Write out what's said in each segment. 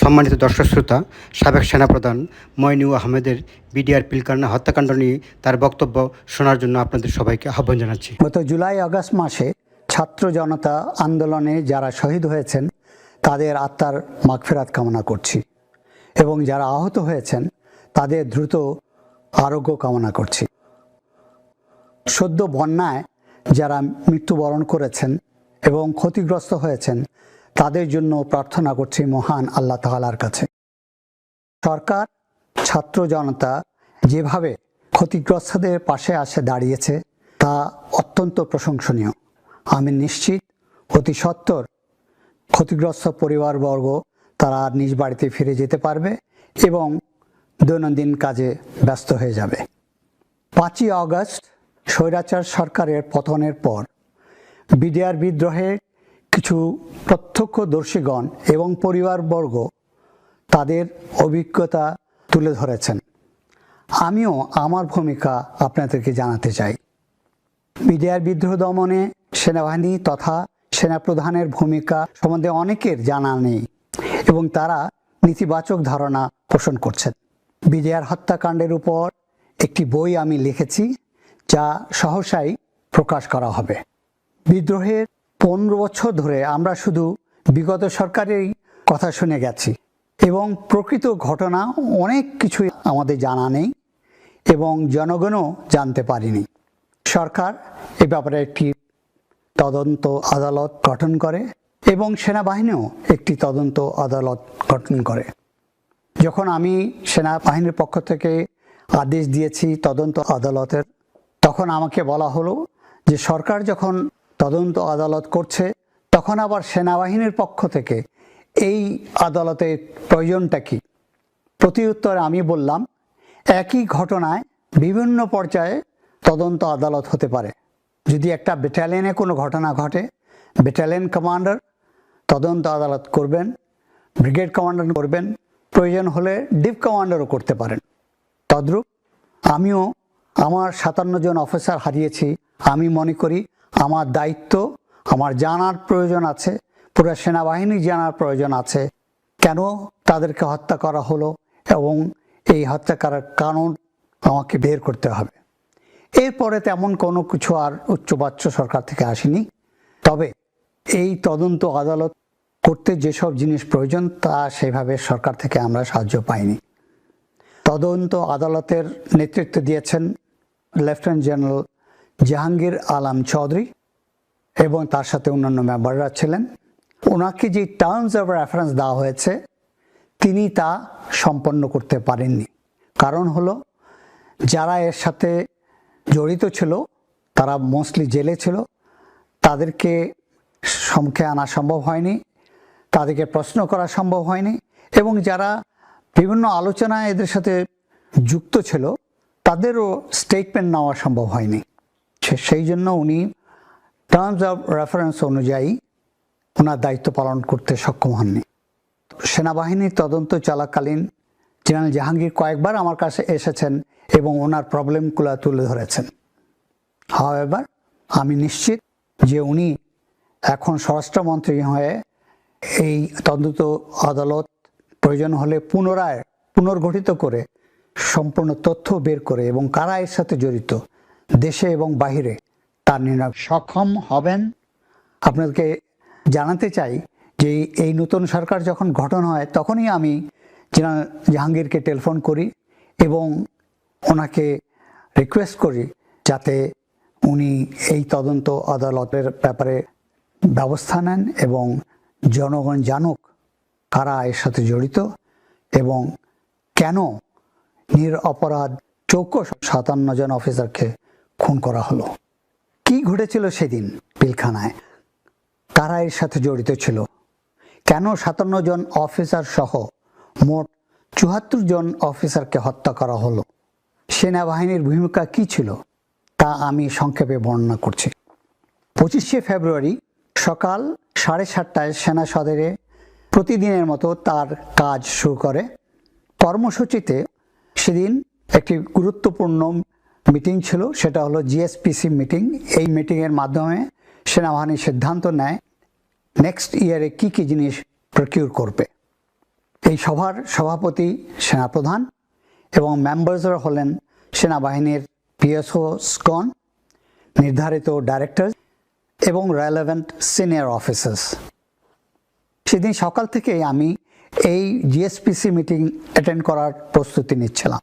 সম্মানিত দর্শক শ্রোতা, সাবেক সেনাপ্রধান মইনুল আহমেদের বিডিআর পিলখানা হত্যাকাণ্ড নিয়ে তার বক্তব্য শোনার জন্য আপনাদের সবাইকে আহ্বান জানাচ্ছি। গত জুলাই আগস্ট মাসে ছাত্র জনতা আন্দোলনে যারা শহীদ হয়েছেন তাদের আত্মার মাগফিরাত কামনা করছি এবং যারা আহত হয়েছেন তাদের দ্রুত আরোগ্য কামনা করছি। সদ্য বন্যায় যারা মৃত্যুবরণ করেছেন এবং ক্ষতিগ্রস্ত হয়েছেন তাদের জন্য প্রার্থনা করছি মহান আল্লাহ তাআলার কাছে। সরকার ছাত্র জনতা যেভাবে ক্ষতিগ্রস্তদের পাশে আসে দাঁড়িয়েছে তা অত্যন্ত প্রশংসনীয়। আমি নিশ্চিত অতি সত্বর ক্ষতিগ্রস্ত পরিবারবর্গ তারা নিজ বাড়িতে ফিরে যেতে পারবে এবং দৈনন্দিন কাজে ব্যস্ত হয়ে যাবে। 5ই আগস্ট স্বৈরাচার সরকারের পতনের পর বিডিআর বিদ্রোহে কিছু প্রত্যক্ষদর্শীগণ এবং পরিবারবর্গ তাদের অভিজ্ঞতা তুলে ধরেছেন। আমিও আমার ভূমিকা আপনাদেরকে জানাতে চাই। বিডিআর বিদ্রোহ দমনে সেনাবাহিনী তথা সেনাপ্রধানের ভূমিকা সম্বন্ধে অনেকের জানা নেই এবং তারা নেতিবাচক ধারণা পোষণ করছেন। বিডিআর হত্যাকাণ্ডের উপর একটি বই আমি লিখেছি যা সহসাই প্রকাশ করা হবে। বিদ্রোহের 15 বছর ধরে আমরা শুধু বিগত সরকারেরই কথা শুনে গেছি এবং প্রকৃত ঘটনা অনেক কিছুই আমাদের জানা নেই এবং জনগণও জানতে পারিনি। সরকার এ ব্যাপারে একটি তদন্ত আদালত গঠন করে এবং সেনাবাহিনীও একটি তদন্ত আদালত গঠন করে। যখন আমি সেনাবাহিনীর পক্ষ থেকে আদেশ দিয়েছি তদন্ত আদালতের, তখন আমাকে বলা হলো যে সরকার যখন তদন্ত আদালত করছে তখন আবার সেনাবাহিনীর পক্ষ থেকে এই আদালতের প্রয়োজনটা কি? প্রতিউত্তরে আমি বললাম, একই ঘটনায় বিভিন্ন পর্যায়ে তদন্ত আদালত হতে পারে। যদি একটা ব্যাটালিয়নে কোনো ঘটনা ঘটে, ব্যাটালিয়ন কমান্ডার তদন্ত আদালত করবেন, ব্রিগেড কমান্ডার করবেন, প্রয়োজন হলে ডিপ কমান্ডারও করতে পারেন। তদ্রূপ আমিও আমার 57 জন অফিসার হারিয়েছি। আমি মনে করি আমার দায়িত্ব, আমার জানার প্রয়োজন আছে, পুরো সেনাবাহিনী জানার প্রয়োজন আছে কেন তাদেরকে হত্যা করা হলো এবং এই হত্যা করার কারণ আমাকে বের করতে হবে। এরপরে তেমন কোনো কিছু আর উচ্চবাচ্য সরকার থেকে আসেনি। তবে এই তদন্ত আদালত করতে যেসব জিনিস প্রয়োজন তা সেভাবে সরকার থেকে আমরা সাহায্য পাইনি। তদন্ত আদালতের নেতৃত্ব দিয়েছেন লেফটেন্যান্ট জেনারেল জাহাঙ্গীর আলম চৌধুরী এবং তার সাথে অন্যান্য মেম্বাররা ছিলেন। ওনাকে যে টার্মস অফ রেফারেন্স দেওয়া হয়েছে তিনি তা সম্পন্ন করতে পারেননি। কারণ হলো যারা এর সাথে জড়িত ছিল তারা মোস্টলি জেলে ছিল, তাদেরকে সম্মুখে আনা সম্ভব হয়নি, তাদেরকে প্রশ্ন করা সম্ভব হয়নি এবং যারা বিভিন্ন আলোচনায় এদের সাথে যুক্ত ছিল তাদেরও স্টেটমেন্ট নেওয়া সম্ভব হয়নি। সেই জন্য উনি টার্মস অফ রেফারেন্স অনুযায়ী ওনার দায়িত্ব পালন করতে সক্ষম হননি। সেনাবাহিনীর তদন্ত চলাকালীন জেনারেল জাহাঙ্গীর কয়েকবার আমার কাছে এসেছেন এবং ওনার প্রবলেমগুলো তুলে ধরেছেন। হাওয়েভার আমি নিশ্চিত যে উনি এখন স্বরাষ্ট্রমন্ত্রী হয়ে এই তদন্ত আদালত প্রয়োজন হলে পুনর্গঠিত করে সম্পূর্ণ তথ্য বের করে এবং কারা এর সাথে জড়িত দেশে এবং বাহিরে তার নির্ণয় সক্ষম হবেন। আপনাদেরকে জানাতে চাই যে এই নতুন সরকার যখন গঠন হয় তখনই আমি জেনারেল জাহাঙ্গীরকে টেলিফোন করি এবং ওনাকে রিকোয়েস্ট করি যাতে উনি এই তদন্ত আদালতের ব্যাপারে ব্যবস্থা নেন এবং জনগণ জানুক কারা এর সাথে জড়িত এবং কেন নিরপরাধ 57 জন অফিসারকে খুন করা হলো। কি ঘটেছিল সেদিন পিলখানায়, কারা এর সাথে জড়িত ছিল, কেন 57 জন অফিসার সহ মোট 74 জন অফিসারকে হত্যা করা হলো, সেনাবাহিনীর ভূমিকা কি ছিল তা আমি সংক্ষেপে বর্ণনা করছি। 25শে ফেব্রুয়ারি সকাল 7:30টায় সেনা সদরে প্রতিদিনের মতো তার কাজ শুরু করে। কর্মসূচিতে সেদিন একটি গুরুত্বপূর্ণ মিটিং ছিল, সেটা হলো জিএসপিসি মিটিং। এই মিটিংয়ের মাধ্যমে সেনাবাহিনী সিদ্ধান্ত নেয় নেক্সট ইয়ারে কি কি জিনিস প্রকিউর করবে। এই এই সভার সভাপতি সেনাপ্রধান এবং মেম্বার্সরা হলেন সেনাবাহিনীর পিএসওসগণ, নির্ধারিত ডাইরেক্টর এবং রেলেভেন্ট সিনিয়র অফিসার্স। সেদিন সকাল থেকেই আমি এই জিএসপিসি মিটিং অ্যাটেন্ড করার প্রস্তুতি নিচ্ছিলাম।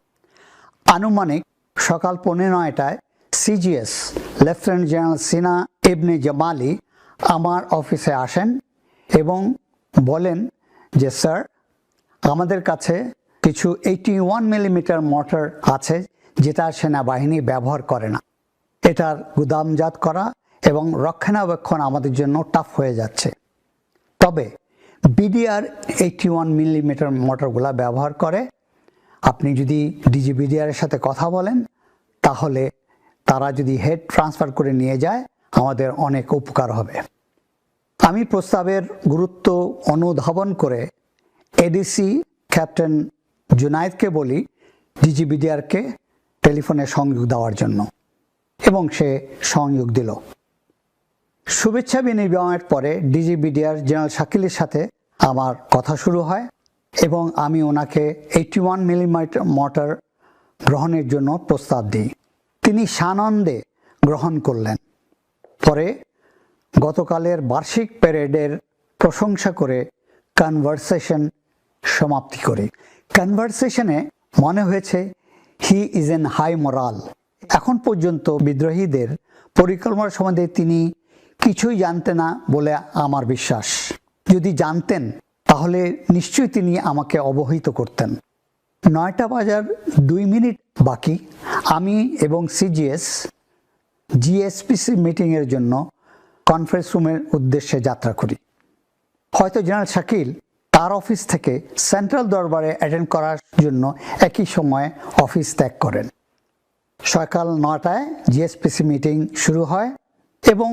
আনুমানিক সকাল 9:15টায় সিজিএস লেফটেন্যান্ট জেনারেল সিনা ইবনে জামালি আমার অফিসে আসেন এবং বলেন যে স্যার, আমাদের কাছে কিছু 81 মিলিমিটার মর্টার আছে যেটা সেনাবাহিনী ব্যবহার করে না। এটার গুদামজাত করা এবং রক্ষণাবেক্ষণ আমাদের জন্য টাফ হয়ে যাচ্ছে। তবে বিডিআর 81 মিলিমিটার মর্টারগুলো ব্যবহার করে। আপনি যদি ডিজি বিডিআরের সাথে কথা বলেন তাহলে তারা যদি হেড ট্রান্সফার করে নিয়ে যায় আমাদের অনেক উপকার হবে। আমি প্রস্তাবের গুরুত্ব অনুধাবন করে এডিসি ক্যাপ্টেন জুনায়েদকে বলি ডিজি বিডিআরকে টেলিফোনে সংযোগ দেওয়ার জন্য, এবং সে সংযোগ দিল। শুভেচ্ছা বিনিময়ের পরে ডিজি বিডিআর জেনারেল শাকিলের সাথে আমার কথা শুরু হয় এবং আমি ওনাকে 81 মিলিমিটার মর্টার গ্রহণের জন্য প্রস্তাব দিই। তিনি সানন্দে গ্রহণ করলেন। পরে গতকালের বার্ষিক প্যারেডের প্রশংসা করে কনভারসেশন সমাপ্তি করি। কনভারসেশনে মনে হয়েছে he is an high moral. এখন পর্যন্ত বিদ্রোহীদের পরিকল্পনা সম্বন্ধে তিনি কিছুই জানতেন না বলে আমার বিশ্বাস। যদি জানতেন তাহলে নিশ্চয়ই তিনি আমাকে অবহিত করতেন। 9:02 বাকি আমি এবং সিজিএস জিএসপিসি মিটিংয়ের জন্য কনফারেন্স রুমের উদ্দেশ্যে যাত্রা করি। হয়তো জেনারেল শাকিল তার অফিস থেকে সেন্ট্রাল দরবারে অ্যাটেন্ড করার জন্য একই সময়ে অফিস ত্যাগ করেন। সকাল 9টায় জিএসপিসি মিটিং শুরু হয় এবং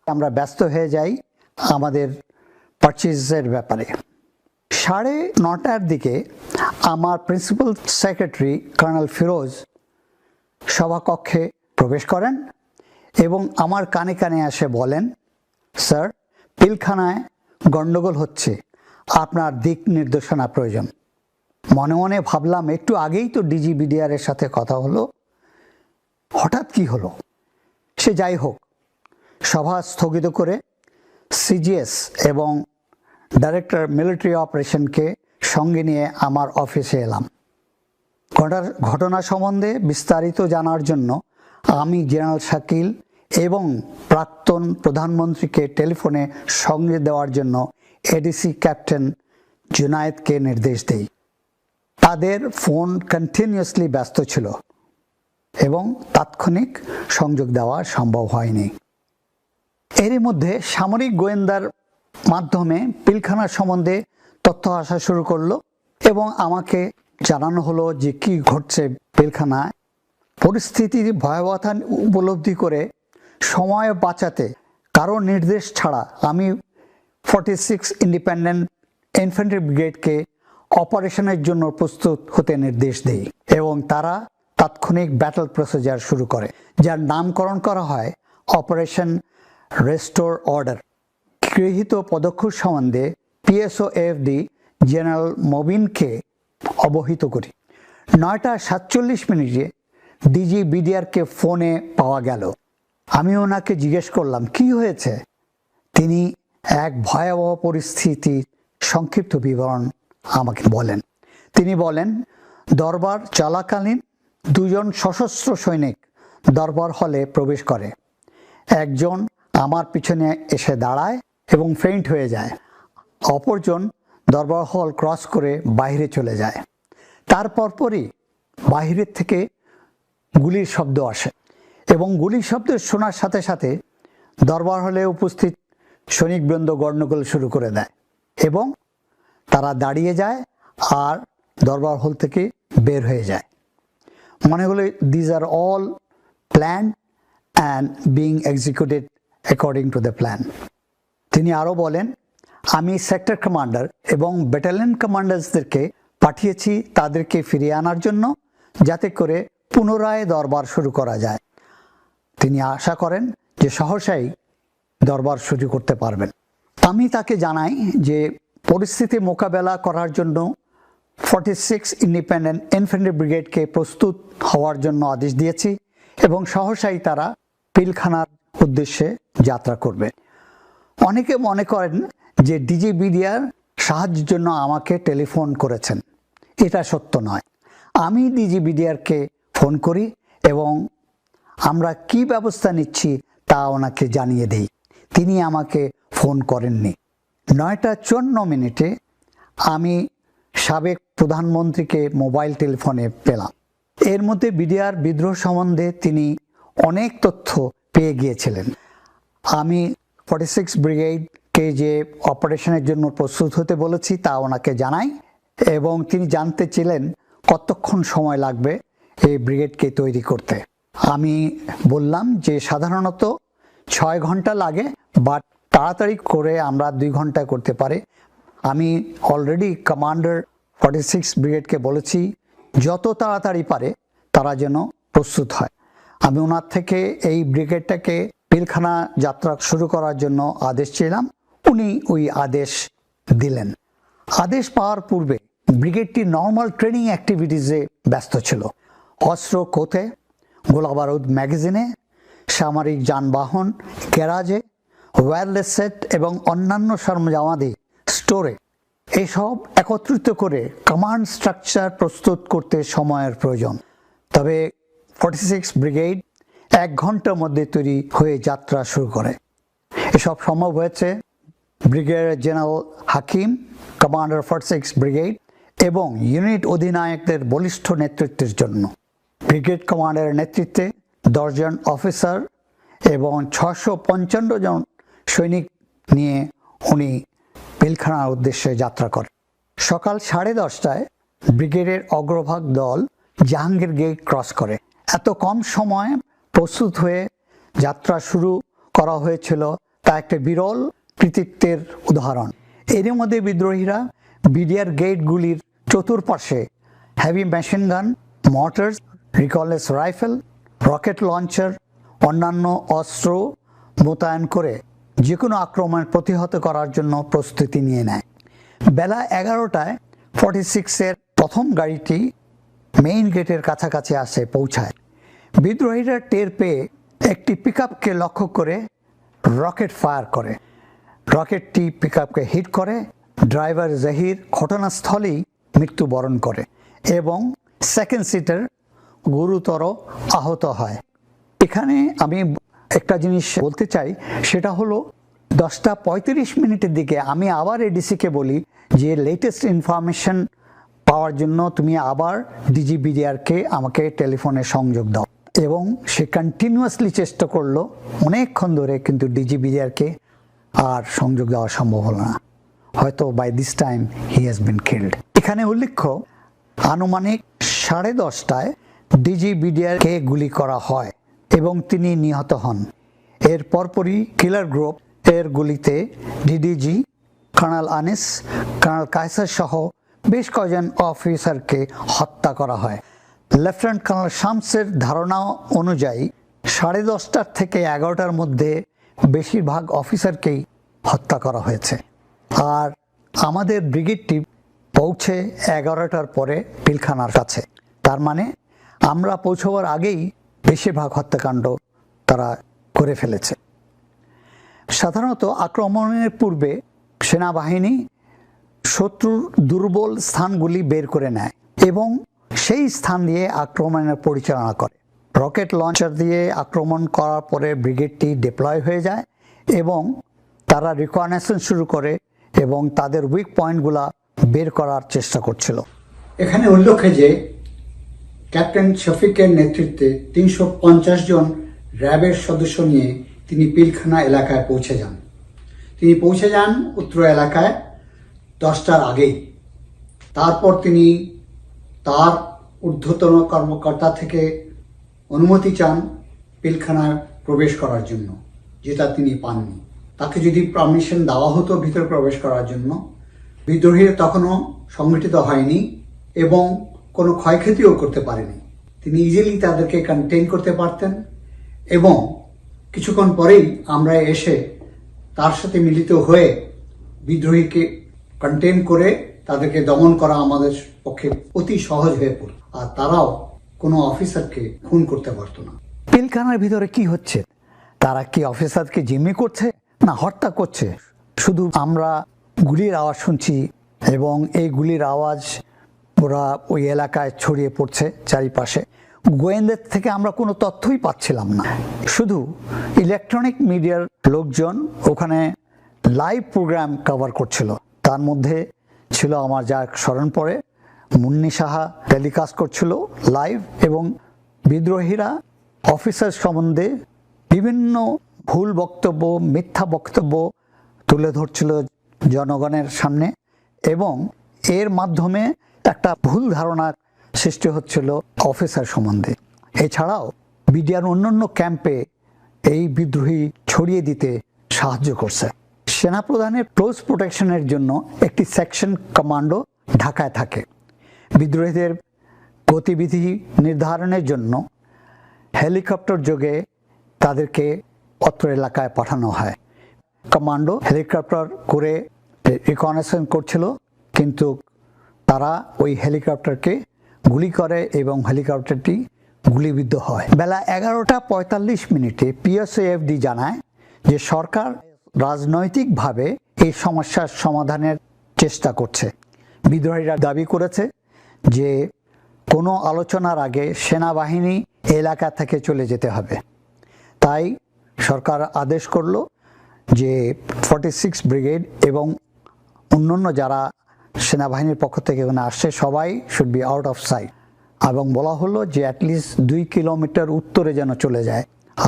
আমরা ব্যস্ত হয়ে যাই আমাদের পারচেজের ব্যাপারে। 9:30টার দিকে আমার প্রিন্সিপাল সেক্রেটারি কর্নেল ফিরোজ সভাকক্ষে প্রবেশ করেন এবং আমার কানে কানে এসে বলেন, স্যার, পিলখানায় গণ্ডগোল হচ্ছে, আপনার দিক নির্দেশনা প্রয়োজন। মনে মনে ভাবলাম একটু আগেই তো ডিজি বিডিআরের সাথে কথা হলো, হঠাৎ কি হলো? সে যাই হোক, সভা স্থগিত করে সিজিএস এবং ডাইরেক্টর মিলিটারি অপারেশনকে সঙ্গে নিয়ে আমার অফিসে এলাম। ঘটনা সম্বন্ধে বিস্তারিত জানার জন্য আমি জেনারেল শাকিল এবং প্রাক্তন প্রধানমন্ত্রীকে টেলিফোনে সঙ্গে দেওয়ার জন্য এডিসি ক্যাপ্টেন জুনায়েদকে নির্দেশ দেই। তাদের ফোন কন্টিনিউয়াসলি ব্যস্ত ছিল এবং তাৎক্ষণিক সংযোগ দেওয়া সম্ভব হয়নি। এরই মধ্যে সামরিক গোয়েন্দার মাধ্যমে পিলখানার সম্বন্ধে তথ্য আসা শুরু করলো এবং আমাকে জানানো হলো যে কি ঘটছে পিলখানায়। পরিস্থিতির ভয়াবহতা উপলব্ধি করে সময় বাঁচাতে কারো নির্দেশ ছাড়া আমি 46 ইন্ডিপেন্ডেন্ট ইনফ্যান্ট্রি ব্রিগেডকে অপারেশনের জন্য প্রস্তুত হতে নির্দেশ দেই এবং তারা তাৎক্ষণিক ব্যাটল প্রসিজার শুরু করে, যার নামকরণ করা হয় অপারেশন রেস্টোর অর্ডার। গৃহীত পদক্ষেপ সম্বন্ধে পিএসওএফডি জেনারেল মবিনকে অবহিত করি। 9:47 ডিজি বিডিআরকে ফোনে পাওয়া গেল। আমি ওনাকে জিজ্ঞেস করলাম কি হয়েছে। তিনি এক ভয়াবহ পরিস্থিতির সংক্ষিপ্ত বিবরণ আমাকে বলেন। তিনি বলেন, দরবার চলাকালীন 2 জন সশস্ত্র সৈনিক দরবার হলে প্রবেশ করে। একজন আমার পিছনে এসে দাঁড়ায় এবং ফেইন্ট হয়ে যায়। অপরজন দরবার হল ক্রস করে বাইরে চলে যায়। তারপরই বাহিরের থেকে গুলির শব্দ আসে এবং গুলির শব্দ শোনার সাথে সাথে দরবার হলে উপস্থিত সৈনিকবৃন্দ গণ্ডগোল শুরু করে দেয় এবং তারা দাঁড়িয়ে যায় আর দরবার হল থেকে বের হয়ে যায়। মনে হলো these are all plan and being executed according to the plan. তিনি আরও বলেন, আমি সেক্টর কমান্ডার এবং ব্যাটালিয়ন কমান্ডার্সদেরকে পাঠিয়েছি তাদেরকে ফিরিয়ে আনার জন্য, যাতে করে পুনরায় দরবার শুরু করা যায়। তিনি আশা করেন যে সহসাই দরবার শুরু করতে পারবেন। আমি তাকে জানাই যে পরিস্থিতি মোকাবেলা করার জন্য 46 ইন্ডিপেন্ডেন্ট ইনফ্যান্ট্রি ব্রিগেডকে প্রস্তুত হওয়ার জন্য আদেশ দিয়েছি এবং সহসাই তারা পিলখানার উদ্দেশ্যে যাত্রা করবে। অনেকে মনে করেন যে ডিজি বিডিআর সাহায্যের জন্য আমাকে টেলিফোন করেছেন। এটা সত্য নয়। আমি ডিজি বিডিআরকে ফোন করি এবং আমরা কি ব্যবস্থা নিচ্ছি তা ওনাকে জানিয়ে দেই। তিনি আমাকে ফোন করেননি। 9:54 আমি সাবেক প্রধানমন্ত্রীকে মোবাইল টেলিফোনে পেলাম। এর মধ্যে বিডিআর বিদ্রোহ সম্বন্ধে তিনি অনেক তথ্য পেয়ে গিয়েছিলেন। আমি 46 ব্রিগেডকে যে অপারেশনের জন্য প্রস্তুত হতে বলেছি তা ওনাকে জানাই এবং তিনি জানতে ছিলেন কতক্ষণ সময় লাগবে এই ব্রিগেডকে তৈরি করতে। আমি বললাম যে সাধারণত 6 ঘন্টা লাগে, বাট তাড়াতাড়ি করে আমরা 2 ঘন্টায় করতে পারি। আমি অলরেডি কমান্ডার 46 ব্রিগেডকে বলেছি যত তাড়াতাড়ি পারে তারা যেন প্রস্তুত হয়। আমি ওনার থেকে এই ব্রিগেডটাকে পিলখানা যাত্রা শুরু করার জন্য আদেশ ছিলাম। উনি ওই আদেশ দিলেন। আদেশ পাওয়ার পূর্বে ব্রিগেডটি নর্মাল ট্রেনিং অ্যাক্টিভিটিসে ব্যস্ত ছিল। অস্ত্র কোথে, গোলাবারুদ ম্যাগাজিনে, সামরিক যানবাহন গ্যারাজে, ওয়্যারলেস সেট এবং অন্যান্য সরঞ্জামাদি স্টোরে, এসব একত্রিত করে কমান্ড স্ট্রাকচার প্রস্তুত করতে সময়ের প্রয়োজন। তবে 46 ব্রিগেড 1 ঘন্টার মধ্যে তৈরি হয়ে যাত্রা শুরু করে। এসব সম্ভব হয়েছে ব্রিগেডিয়ার জেনারেল হাকিম, কমান্ডার 46 ব্রিগেড এবং ইউনিট অধিনায়কদের বলিষ্ঠ নেতৃত্বের জন্য। ব্রিগেড কমান্ডারের নেতৃত্বে 10 জন অফিসার এবং 655 জন সৈনিক নিয়ে উনি পিলখানার উদ্দেশ্যে যাত্রা করেন। সকাল 10:30টায় ব্রিগেডের অগ্রভাগ দল জাহাঙ্গীর গেট ক্রস করে। এত কম সময়ে প্রস্তুত হয়ে যাত্রা শুরু করা হয়েছিল তা একটা বিরল কৃতিত্বের উদাহরণ। এরই মধ্যে বিদ্রোহীরা বিডিআর গেটগুলির চতুর্পাশে heavy machine gun, mortars, recoilless rifle, rocket launcher, অন্যান্য অস্ত্র মোতায়েন করে যে কোনো আক্রমণ প্রতিহত করার জন্য প্রস্তুতি নিয়ে নেয়। বেলা 11টায় 46-এর প্রথম গাড়িটি মেইন গেটের কাছাকাছি পৌঁছায়। বিদ্রোহীরা টের পেয়ে একটি পিকআপকে লক্ষ্য করে রকেট ফায়ার করে। রকেটটি পিকআপকে হিট করে। ড্রাইভার জাহির ঘটনাস্থলেই মৃত্যুবরণ করে এবং সেকেন্ড সিটার গুরুতর আহত হয়। এখানে আমি একটা জিনিস বলতে চাই, সেটা হলো 10:35 দিকে আমি আবার এডিসিকে বলি যে লেটেস্ট ইনফরমেশন পাওয়ার জন্য তুমি আবার ডিজি বিডিআরকে আমাকে টেলিফোনে সংযোগ দাও, এবং সে কন্টিনিউয়াসলি চেষ্টা করলো অনেকক্ষণ ধরে, কিন্তু ডিজি বিডিআরকে আর সংযোগ দেওয়া সম্ভব হলো না। হয়তো by this time he has been killed. এখানে উল্লেখ্য, আনুমানিক 10:30টায় ডিজি বিডিআরকে গুলি করা হয় এবং তিনি নিহত হন। এর পরপরই কিলার গ্রুপ এর গুলিতে DDG, colonel Anis, colonel Kaiser সহ বেশ কয়েকজন অফিসারকে হত্যা করা হয়। লেফটেন্যান্ট কর্নেল শামসের ধারণা অনুযায়ী 10:30 থেকে 11টার মধ্যে বেশিরভাগ অফিসারকেই হত্যা করা হয়েছে। আর আমাদের ব্রিগেডটি পৌঁছে 11টার পরে পিলখানার কাছে। তার মানে আমরা পৌঁছবার আগেই বেশিরভাগ হত্যাকাণ্ড তারা করে ফেলেছে। সাধারণত আক্রমণের পূর্বে সেনাবাহিনী শত্রুর দুর্বল স্থানগুলি বের করে নেয় এবং সেই স্থান দিয়ে আক্রমণের পরিচালনা করে। রকেট লঞ্চার দিয়ে আক্রমণ করার পরে ব্রিগেডটি ডিপ্লয় হয়ে যায় এবং তারা রিকগনিশন শুরু করে এবং তাদের উইক পয়েন্টগুলা বের করার চেষ্টা করছিল। এখানে উল্লেখ্য যে ক্যাপ্টেন শফিকের নেতৃত্বে 350 জন র্যাবের সদস্য নিয়ে তিনি পিলখানা এলাকায় পৌঁছে যান। তিনি পৌঁছে যান উত্তর এলাকায় 10টার আগেই। তারপর তিনি তার ঊর্ধ্বতন কর্মকর্তা থেকে অনুমতি চান পিলখানায় প্রবেশ করার জন্য, যেটা তিনি পাননি। তাকে যদি পারমিশন দেওয়া হতো ভিতরে প্রবেশ করার জন্য, বিদ্রোহীরা তখনও সংগঠিত হয়নি এবং কোনো ক্ষয়ক্ষতিও করতে পারেনি। তিনি ইজিলি তাদেরকে কন্টেইন করতে পারতেন এবং কিছুক্ষণ পরেই আমরা এসে তার সাথে মিলিত হয়ে বিদ্রোহীকে কন্টেইন করে তাদেরকে দমন করা আমাদের পক্ষে অতি সহজ হয়ে পড়ল, আর তারাও কোনো অফিসারকে খুন করতে পারতো না। পিলখানার ভিতরে কি হচ্ছে? তারা কি অফিসারকে জিম্মি করছে না হত্যা করছে? শুধু আমরা গুলির আওয়াজ শুনছি এবং এই গুলির আওয়াজ ওরা ওই এলাকায় ছড়িয়ে পড়ছে চারিপাশে। গোয়েন্দার থেকে আমরা কোনো তথ্যই পাচ্ছিলাম না। শুধু ইলেকট্রনিক মিডিয়ার লোকজন ওখানে লাইভ প্রোগ্রাম কভার করছিল। তার মধ্যে ছিল আমার যা স্মরণ পড়ে, মুন্নি সাহা টেলিকাস্ট করছিল লাইভ, এবং বিদ্রোহীরা অফিসার সম্বন্ধে বিভিন্ন ভুল বক্তব্য, মিথ্যা বক্তব্য তুলে ধরছিল জনগণের সামনে, এবং এর মাধ্যমে একটা ভুল ধারণা সৃষ্টি হচ্ছিল অফিসার সম্বন্ধে। এছাড়াও বিডিআর অন্যান্য ক্যাম্পে এই বিদ্রোহী ছড়িয়ে দিতে সাহায্য করছে। সেনাপ্রধানের ক্লোজ প্রোটেকশনের জন্য একটি সেকশন কমান্ডো ঢাকায় থাকে। বিদ্রোহীদের গতিবিধি নির্ধারণের জন্য হেলিকপ্টার যোগে তাদেরকে অত্র এলাকায় পাঠানো হয়। কমান্ডো হেলিকপ্টার করে রিকনেসেন্স করছিল, কিন্তু তারা ওই হেলিকপ্টারকে গুলি করে এবং হেলিকপ্টারটি গুলিবিদ্ধ হয়। বেলা 11:45 পিএসএফডি জানায় যে সরকার রাজনৈতিকভাবে এই সমস্যার সমাধানের চেষ্টা করছে। বিদ্রোহীরা দাবি করেছে যে কোনো আলোচনার আগে সেনাবাহিনী এলাকা থেকে চলে যেতে হবে। তাই সরকার আদেশ করল যে 46 ব্রিগেড এবং অন্যান্য যারা সেনাবাহিনীর পক্ষ থেকে এখানে আসছে সবাই should be out of sight, এবং বলা হলো যে অ্যাটলিস্ট 2 কিলোমিটার উত্তরে যেন চলে যায়,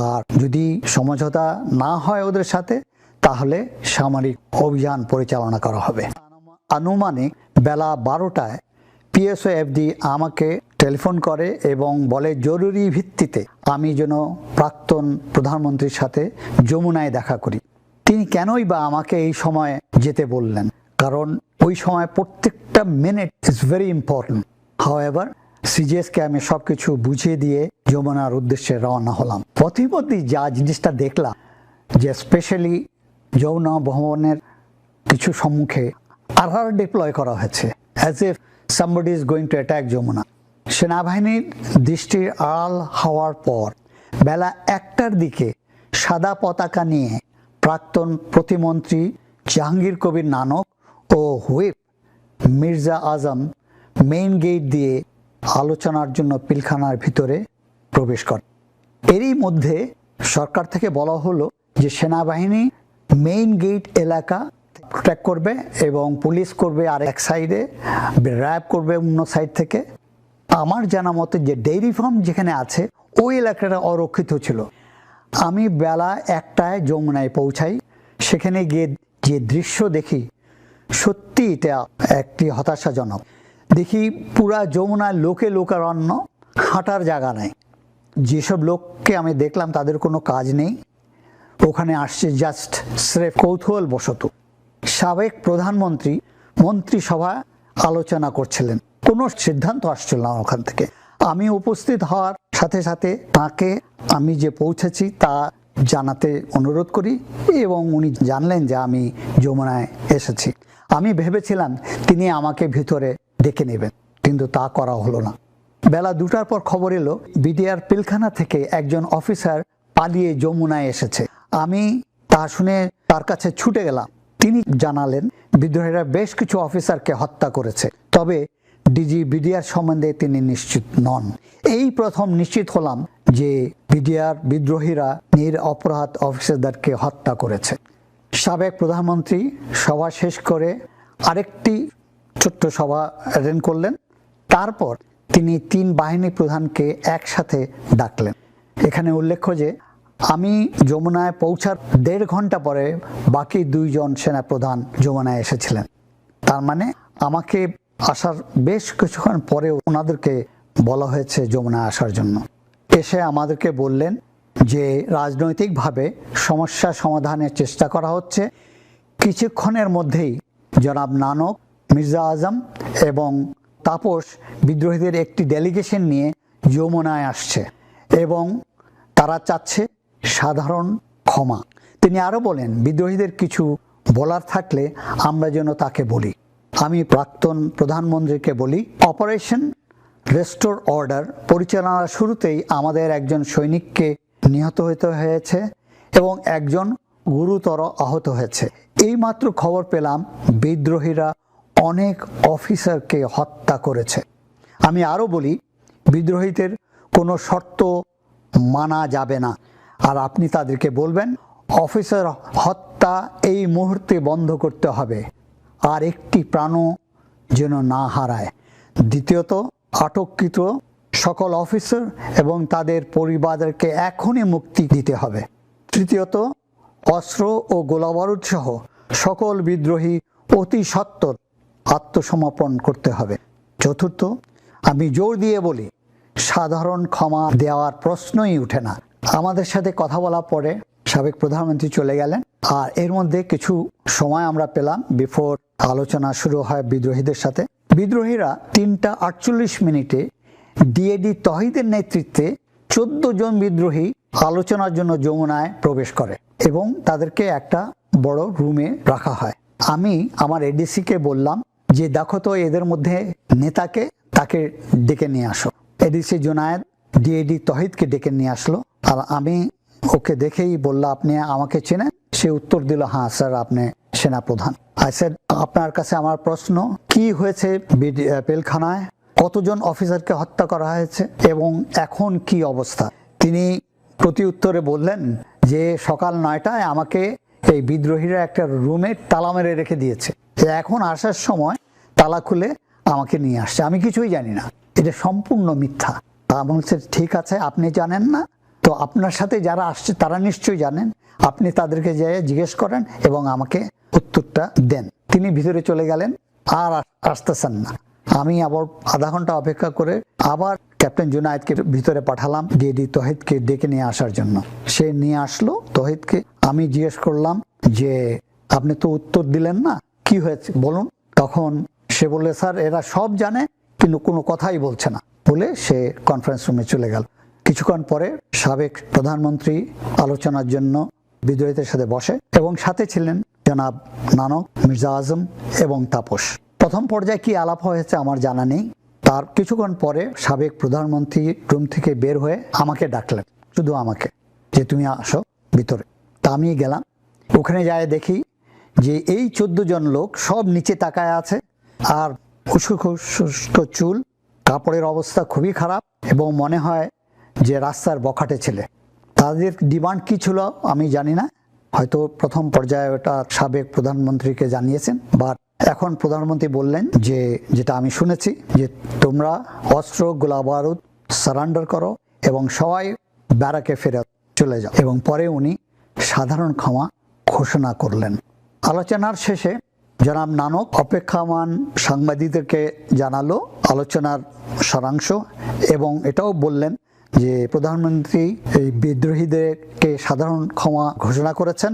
আর যদি সমঝোতা না হয় ওদের সাথে তাহলে সামরিক অভিযান পরিচালনা করা হবে। আনুমানিক বেলা 12টায় পিএসএফডি আমাকে টেলিফোন করে এবং বলে জরুরি ভিত্তিতে আমি যেন প্রাক্তন প্রধানমন্ত্রীর সাথে যমুনায় দেখা করি। তিনি কেনই বা আমাকে এই সময় যেতে বললেন, কারণ ওই সময় প্রত্যেকটা minute is very important. However সিজিএসকে আমি সবকিছু বুঝিয়ে দিয়ে যমুনার উদ্দেশ্যে রওনা হলাম। পথিমধ্যে যা জিনিসটা দেখলাম যে স্পেশালি যমুনা ভবনের কিছু সম্মুখে আরআর ডিপ্লয় করা হয়েছে, as if somebody is going to attack Jamuna. সেনাবাহিনীর দৃষ্টির আড়াল হওয়ার পর বেলা 1টার দিকে সাদা পতাকা নিয়ে প্রাক্তন প্রতিমন্ত্রী জাহাঙ্গীর কবির নানক ও হুইপ মির্জা আজম মেইন গেট দিয়ে আলোচনার জন্য পিলখানার ভিতরে প্রবেশ করে। এরই মধ্যে সরকার থেকে বলা হলো যে সেনাবাহিনী মেইন গেট এলাকা প্রোটেক্ট করবে এবং পুলিশ করবে আর এক সাইডে, র্যাব করবে অন্য সাইড থেকে। আমার জানা মতে যে ডেইরি ফার্ম যেখানে আছে ওই এলাকাটা অরক্ষিত ছিল। আমি বেলা 1টায় যমুনায় পৌঁছাই। সেখানে গিয়ে যে দৃশ্য দেখি সত্যি এটা একটি হতাশাজনক। দেখি পুরা যমুনায় লোকে লোকারণ্য, হাঁটার জায়গা নেই। যেসব লোককে আমি দেখলাম তাদের কোনো কাজ নেই, ওখানে আসছে জাস্ট স্রেফ কৌতূহল বশত। সাবেক প্রধানমন্ত্রী মন্ত্রিসভা আলোচনা করছিলেন, কোনো সিদ্ধান্ত আসছিল না ওখান থেকে। আমি উপস্থিত হওয়ার সাথে সাথে তাকে আমি যে পৌঁছেছি তা জানাতে অনুরোধ করি এবং উনি জানলেন যে আমি যমুনায় এসেছি। আমি ভেবেছিলাম তিনি আমাকে ভিতরে ডেকে নেবেন, কিন্তু তা করা হলো না। বেলা 2টার পর খবর এলো বিডিআর পিলখানা থেকে একজন অফিসার পালিয়ে যমুনায় এসেছে। আমি তা শুনে তার কাছে ছুটে গেলাম। তিনি জানালেন বিদ্রোহীরা বেশ কিছু অফিসারকে হত্যা করেছে, তবে ডিজি বিডিআর সম্বন্ধে তিনি নিশ্চিত নন। এই প্রথম নিশ্চিত হলাম যে বিডিআর বিদ্রোহীরা নিরপরাধ অফিসারদেরকে হত্যা করেছে। সাবেক প্রধানমন্ত্রী সভা শেষ করে আরেকটি ছোট্ট সভা অ্যাটেন্ড করলেন। তারপর তিনি 3 বাহিনী প্রধানকে একসাথে ডাকলেন। এখানে উল্লেখ্য যে আমি যমুনায় পৌঁছার 1.5 ঘন্টা পরে বাকি 2 জন সেনাপ্রধান যমুনায় এসেছিলেন। তার মানে আমাকে আসার বেশ কিছুক্ষণ পরে ওনাদেরকে বলা হয়েছে যমুনায় আসার জন্য। এসে আমাদেরকে বললেন যে রাজনৈতিকভাবে সমস্যা সমাধানের চেষ্টা করা হচ্ছে। কিছুক্ষণের মধ্যেই জনাব নানক, মির্জা আজম এবং তাপস বিদ্রোহীদের একটি ডেলিগেশন নিয়ে যমুনায় আসছে এবং তারা চাচ্ছে সাধারণ ক্ষমা। তিনি আরও বলেন বিদ্রোহীদের কিছু বলার থাকলে আমরা যেন তাকে বলি। আমি প্রাক্তন প্রধানমন্ত্রীকে বলি, অপারেশন রেস্টোর অর্ডার পরিচালনার শুরুতেই আমাদের একজন সৈনিককে নিহত হতে হয়েছে এবং একজন গুরুতর আহত হয়েছে। এইমাত্র খবর পেলাম বিদ্রোহীরা অনেক অফিসারকে হত্যা করেছে। আমি আরও বলি, বিদ্রোহীদের কোনো শর্ত মানা যাবে না। আর আপনি তাদেরকে বলবেন অফিসার হত্যা এই মুহূর্তে বন্ধ করতে হবে, আর একটি প্রাণও যেন না হারায়। দ্বিতীয়ত, আটককৃত সকল অফিসার এবং তাদের পরিবারকে এখনই মুক্তি দিতে হবে। তৃতীয়ত, অস্ত্র ও গোলাবারুদ সহ সকল বিদ্রোহী অতি সত্বর আত্মসমর্পণ করতে হবে। চতুর্থ, আমি জোর দিয়ে বলি, সাধারণ ক্ষমা দেওয়ার প্রশ্নই উঠে না। আমাদের সাথে কথা বলার পরে সাবেক প্রধানমন্ত্রী চলে গেলেন, আর এর মধ্যে কিছু সময় আমরা পেলাম বিফোর আলোচনা শুরু হয় বিদ্রোহীদের সাথে। বিদ্রোহীরা 3:48 ডিএডি তহিদের নেতৃত্বে 14 জন বিদ্রোহী আলোচনার জন্য যমুনায় প্রবেশ করে এবং তাদেরকে একটা বড় রুমে রাখা হয়। আমি আমার এডিসিকে বললাম যে দেখো তো এদের মধ্যে নেতাকে, তাকে ডেকে নিয়ে আসো। এডিসি জুনায়েদ ডিএডি তহিদকে ডেকে নিয়ে আসলো, আর আমি ওকে দেখেই বললাম আপনি আমাকে চেনেন? সে উত্তর দিল, হ্যাঁ স্যার, আপনি সেনাপ্রধান। আই সেড, আপনার কাছে আমার প্রশ্ন, কি হয়েছে পিলখানায়, কতজন অফিসারকে হত্যা করা হয়েছে এবং এখন কি অবস্থা? তিনি প্রতি উত্তরে বললেন যে সকাল 9টায় আমাকে এই বিদ্রোহীরা একটা রুমে তালা মেরে রেখে দিয়েছে, এখন আসার সময় তালা খুলে আমাকে নিয়ে আসছে, আমি কিছুই জানি না। এটা সম্পূর্ণ মিথ্যা। তা বলছে, ঠিক আছে, আপনি জানেন না তো আপনার সাথে যারা আসছে তারা নিশ্চয়ই জানেন, আপনি তাদেরকে যেয়ে জিজ্ঞেস করেন এবং আমাকে উত্তরটা দেন। তিনি ভিতরে চলে গেলেন, আর আসতেছেন না। আমি আবার আধা ঘন্টা অপেক্ষা করে আবার ক্যাপ্টেন জুনায়েদকে ভিতরে পাঠালাম ডিএডি তহিদকে ডেকে নিয়ে আসার জন্য। সে নিয়ে আসলো তহিদকে। আমি জিজ্ঞেস করলাম যে আপনি তো উত্তর দিলেন না, কি হয়েছে বলুন। তখন সে বললে, স্যার এরা সব জানে কিন্তু কোনো কথাই বলছে না, বলে সে কনফারেন্স রুমে চলে গেল। কিছুক্ষণ পরে সাবেক প্রধানমন্ত্রী আলোচনার জন্য বিদ্রোহীদের সাথে বসে এবং সাথে ছিলেন জনাব নানক, মির্জা আজম এবং তাপস। প্রথম পর্যায়ে কি আলাপ হয়েছে আমার জানা নেই। তার কিছুক্ষণ পরে সাবেক প্রধানমন্ত্রী রুম থেকে বের হয়ে আমাকে ডাকলেন, শুধু আমাকে, যে তুমি আসো ভিতরে। তা আমি গেলাম। ওখানে যায় দেখি যে এই 14 জন লোক সব নিচে তাকায় আছে, আর শুষ্ক চুল, কাপড়ের অবস্থা খুবই খারাপ এবং মনে হয় যে রাস্তার বখাটে ছেলে। তাদের ডিমান্ড কি ছিল আমি জানি না, হয়তো প্রথম পর্যায়ে ওটা সাবেক প্রধানমন্ত্রীকে জানিয়েছেন, বা এখন প্রধানমন্ত্রী বললেন যে, যেটা আমি শুনেছি, যে তোমরা অস্ত্র গোলাবারুদ সারেন্ডার করো এবং সবাই ব্যারাকে ফেরত চলে যাও। এবং পরে উনি সাধারণ ক্ষমা ঘোষণা করলেন। আলোচনার শেষে জনাব নানক অপেক্ষামান সাংবাদিকদেরকে জানালো আলোচনার সারাংশ এবং এটাও বললেন যে প্রধানমন্ত্রী এই বিদ্রোহীদেরকে সাধারণ ক্ষমা ঘোষণা করেছেন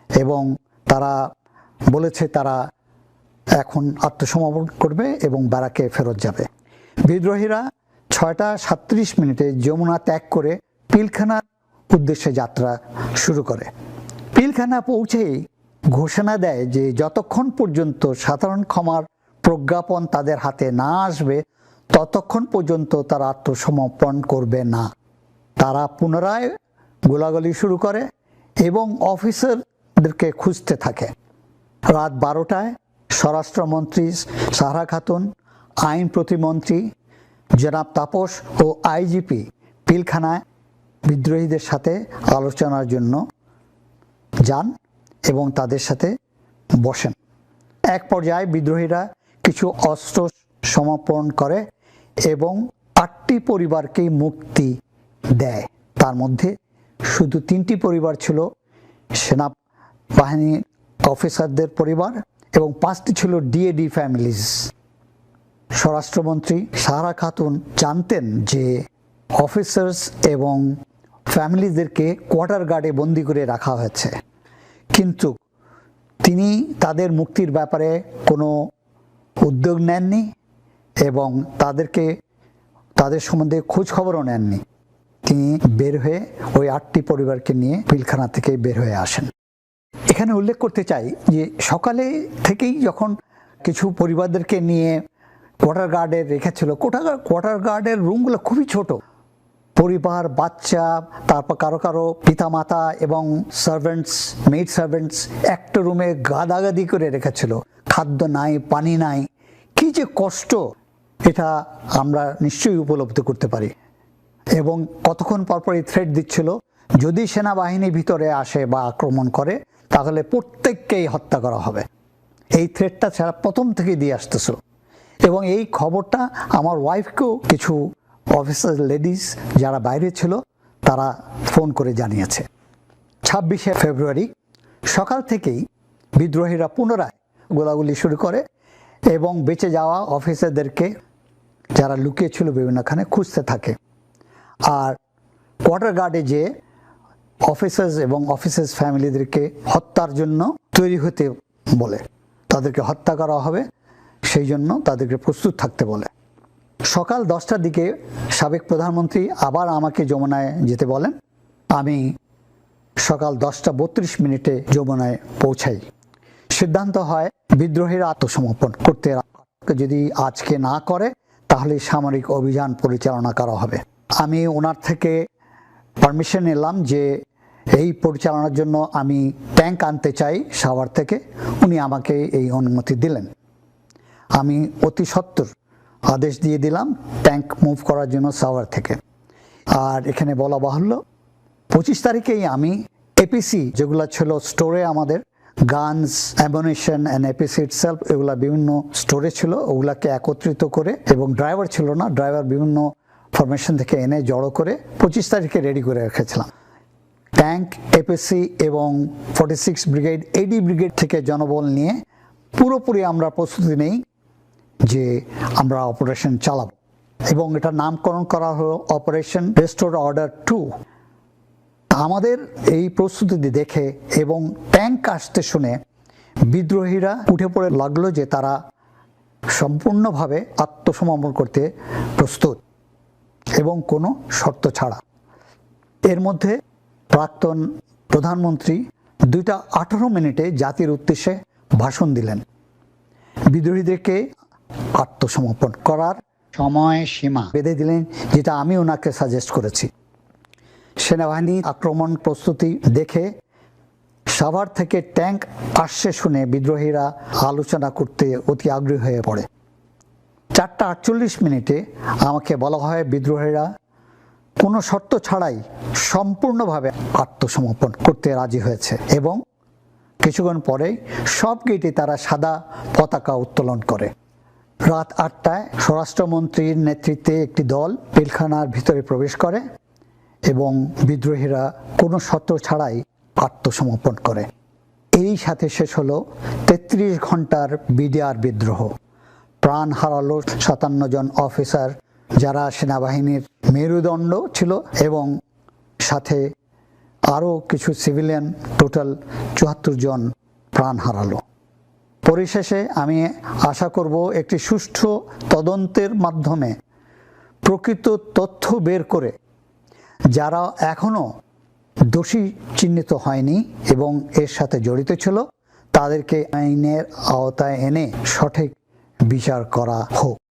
এবং তারা বলেছে তারা এখন আত্মসমর্পণ করবে এবং ব্যারাকে ফেরত যাবে। বিদ্রোহীরা 6:37 যমুনা ত্যাগ করে পিলখানার উদ্দেশ্যে যাত্রা শুরু করে। পিলখানা পৌঁছেই ঘোষণা দেয় যে যতক্ষণ পর্যন্ত সাধারণ ক্ষমার প্রজ্ঞাপন তাদের হাতে না আসবে ততক্ষণ পর্যন্ত তারা আত্মসমর্পণ করবে না। তারা পুনরায় গোলাগুলি শুরু করে এবং অফিসারদেরকে খুঁজতে থাকে। রাত 12টায় স্বরাষ্ট্রমন্ত্রী সাহারা খাতুন, আইন প্রতিমন্ত্রী জনাব তাপস ও আইজিপি পিলখানায় বিদ্রোহীদের সাথে আলোচনার জন্য যান এবং তাদের সাথে বসেন। এক পর্যায়ে বিদ্রোহীরা কিছু অস্ত্র সমর্পণ করে এবং 8টি পরিবারকে মুক্তি দেয়। তার মধ্যে শুধু 3টি পরিবার ছিল সেনাবাহিনীর অফিসারদের পরিবার এবং 5টি ছিল ডিএডি ফ্যামিলিজ। স্বরাষ্ট্রমন্ত্রী সাহারা খাতুন জানতেন যে অফিসার্স এবং ফ্যামিলিদেরকে কোয়ার্টার গার্ডে বন্দি করে রাখা হয়েছে, কিন্তু তিনি তাদের মুক্তির ব্যাপারে কোনো উদ্যোগ নেননি এবং তাদের সম্বন্ধে খোঁজ খবরও নেননি। তিনি বের হয়ে ওই 8টি পরিবারকে নিয়ে পিলখানা থেকে বের হয়ে আসেন। এখানে উল্লেখ করতে চাই যে সকালে থেকেই যখন কিছু পরিবারদেরকে নিয়ে কোয়ার্টার গার্ডে রেখেছিল। কোয়ার্টার গার্ডের রুমগুলো খুবই ছোট, পরিবার, বাচ্চা, তারপর কারো কারো পিতামাতা এবং সার্ভেন্টস, মেড সার্ভেন্টস একটা রুমে গাদাগাদি করে রেখেছিল। খাদ্য নাই, পানি নাই, কি যে কষ্ট এটা আমরা নিশ্চয়ই উপলব্ধি করতে পারি। এবং কতক্ষণ পরপরই থ্রেট দিচ্ছিল, যদি সেনাবাহিনী ভিতরে আসে বা আক্রমণ করে তাহলে প্রত্যেককেই হত্যা করা হবে। এই থ্রেটটা ছাড়া প্রথম থেকেই দিয়ে আসতেছিল। এবং এই খবরটা আমার ওয়াইফকেও কিছু অফিসার লেডিস যারা বাইরে ছিল তারা ফোন করে জানিয়েছে। 26শে ফেব্রুয়ারি সকাল থেকেই বিদ্রোহীরা পুনরায় গোলাগুলি শুরু করে এবং বেঁচে যাওয়া অফিসারদেরকে যারা লুকিয়ে ছিল বিভিন্নখানে খুঁজতে থাকে। আর কোয়ার্টার গার্ডে যে অফিসার্স এবং অফিসার্স ফ্যামিলিদেরকে হত্যার জন্য তৈরি হতে বলে, তাদেরকে হত্যা করা হবে সেই জন্য তাদেরকে প্রস্তুত থাকতে বলে। সকাল 10টার দিকে সাবেক প্রধানমন্ত্রী আবার আমাকে যমুনায় যেতে বলেন। আমি সকাল 10:32 যমুনায় পৌঁছাই। সিদ্ধান্ত হয় বিদ্রোহীরা আত্মসমর্পণ করতে, যদি আজকে না করে তাহলে সামরিক অভিযান পরিচালনা করা হবে। আমি ওনার থেকে পারমিশন নিলাম যে এই পরিচালনার জন্য আমি ট্যাঙ্ক আনতে চাই সাভার থেকে। উনি আমাকে এই অনুমতি দিলেন। আমি অতি সত্বর আদেশ দিয়ে দিলাম ট্যাঙ্ক মুভ করার জন্য সাভার থেকে। আর এখানে বলা বাহুল্য 25 তারিখেই আমি এপিসি যেগুলো ছিল স্টোরে, আমাদের guns, ammunition and APC itself, এগুলা বিভিন্ন স্টোরে ছিল, ওগুলাকে একত্রিত করে, এবং ড্রাইভার ছিল না, ড্রাইভার বিভিন্ন ফরমেশন থেকে এনে জড়ো করে 25 তারিখে রেডি করে রেখেছিলাম। ট্যাঙ্ক, এপিসি এবং 46 ব্রিগেড, এডি ব্রিগেড থেকে জনবল নিয়ে পুরোপুরি আমরা প্রস্তুতি নেই যে আমরা অপারেশন চালাবো, এবং এটা নামকরণ করা হলো অপারেশন রেস্টোর অর্ডার 2। আমাদের এই প্রস্তুতি দেখে এবং ট্যাঙ্ক আসতে শুনে বিদ্রোহীরা উঠে পড়ে লাগলো যে তারা সম্পূর্ণভাবে আত্মসমর্পণ করতে প্রস্তুত এবং কোনো শর্ত ছাড়া। এর মধ্যে প্রাক্তন প্রধানমন্ত্রী 2:18 জাতির উদ্দেশ্যে ভাষণ দিলেন। বিদ্রোহীদেরকে আত্মসমর্পণ করার সময় সীমা বেঁধে দিলেন, যেটা আমি ওনাকে সাজেস্ট করেছি। সেনাবাহিনী আক্রমণ প্রস্তুতি দেখে সাভার থেকে ট্যাঙ্ক আসছে শুনে বিদ্রোহীরা আলোচনা করতে অতি আগ্রহী হয়ে পড়ে। 4:48 আমাকে বলা হয় বিদ্রোহীরা কোনো শর্ত ছাড়াই সম্পূর্ণভাবে আত্মসমর্পণ করতে রাজি হয়েছে, এবং কিছুক্ষণ পরেই সব গেটে তারা সাদা পতাকা উত্তোলন করে। রাত 8টায় স্বরাষ্ট্রমন্ত্রীর নেতৃত্বে একটি দল পিলখানার ভিতরে প্রবেশ করে এবং বিদ্রোহীরা কোনো শর্ত ছাড়াই আত্মসমর্পণ করে। এরই সাথে শেষ হলো 33 ঘন্টার বিডিআর বিদ্রোহ। প্রাণ হারালো 57 জন অফিসার, যারা সেনাবাহিনীর মেরুদণ্ড ছিল, এবং সাথে আরও কিছু সিভিলিয়ান, টোটাল 74 জন প্রাণ হারালো। পরিশেষে আমি আশা করব একটি সুষ্ঠু তদন্তের মাধ্যমে প্রকৃত তথ্য বের করে যারা এখনও দোষী চিহ্নিত হয়নি এবং এর সাথে জড়িত ছিল তাদেরকে আইনের আওতায় এনে সঠিক বিচার করা হোক।